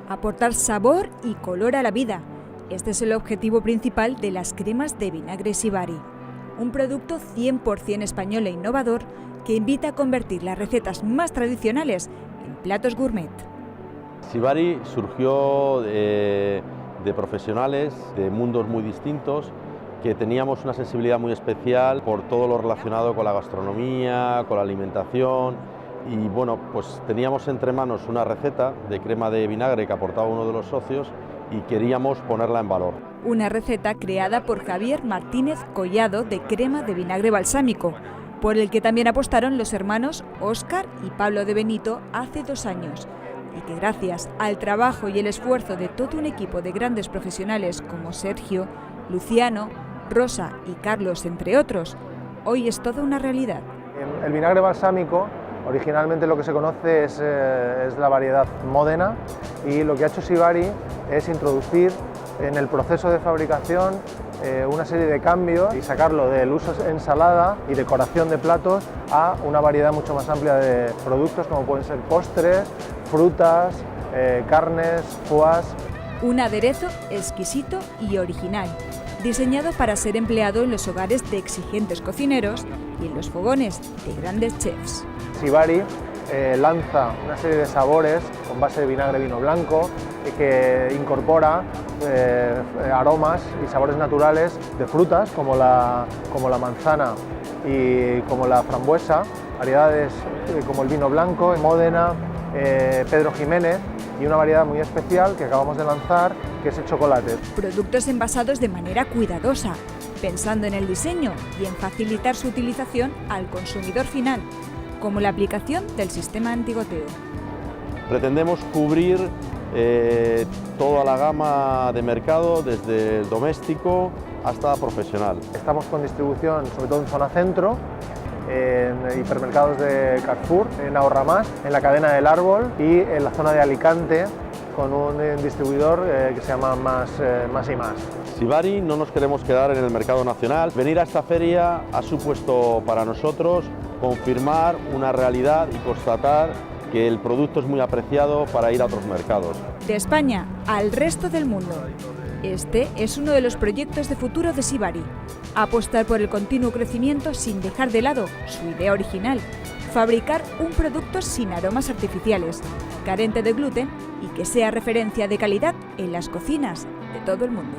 Aportar sabor y color a la vida. Este es el objetivo principal de las cremas de vinagre Sibari, un producto 100% español e innovador que invita a convertir las recetas más tradicionales en platos gourmet. Sibari surgió de profesionales de mundos muy distintos que teníamos una sensibilidad muy especial por todo lo relacionado con la gastronomía, con la alimentación, y bueno, pues teníamos entre manos una receta de crema de vinagre que aportaba uno de los socios y queríamos ponerla en valor. Una receta creada por Javier Martínez Collado de crema de vinagre balsámico, por el que también apostaron los hermanos Óscar y Pablo de Benito hace 2 años, y que gracias al trabajo y el esfuerzo de todo un equipo de grandes profesionales como Sergio, Luciano, Rosa y Carlos, entre otros, hoy es toda una realidad. El vinagre balsámico, originalmente lo que se conoce es la variedad Módena, y lo que ha hecho Sibari es introducir en el proceso de fabricación una serie de cambios y sacarlo del uso en ensalada y decoración de platos a una variedad mucho más amplia de productos, como pueden ser postres, frutas, carnes, foies. Un aderezo exquisito y original, diseñado para ser empleado en los hogares de exigentes cocineros y en los fogones de grandes chefs. Sibari lanza una serie de sabores con base de vinagre vino blanco que incorpora aromas y sabores naturales de frutas como la manzana y como la frambuesa, variedades como el vino blanco, Módena, Pedro Jiménez, y una variedad muy especial que acabamos de lanzar, que es el chocolate. Productos envasados de manera cuidadosa, pensando en el diseño y en facilitar su utilización al consumidor final, como la aplicación del sistema antigoteo. Pretendemos cubrir toda la gama de mercado, desde el doméstico hasta profesional. Estamos con distribución sobre todo en zona centro, en hipermercados de Carrefour, en Ahorramás, en la cadena del Árbol y en la zona de Alicante con un distribuidor que se llama Más y Más. Sibari no nos queremos quedar en el mercado nacional. Venir a esta feria ha supuesto para nosotros confirmar una realidad y constatar que el producto es muy apreciado para ir a otros mercados. De España al resto del mundo. Este es uno de los proyectos de futuro de Sibari. Apostar por el continuo crecimiento sin dejar de lado su idea original. Fabricar un producto sin aromas artificiales, carente de gluten y que sea referencia de calidad en las cocinas de todo el mundo.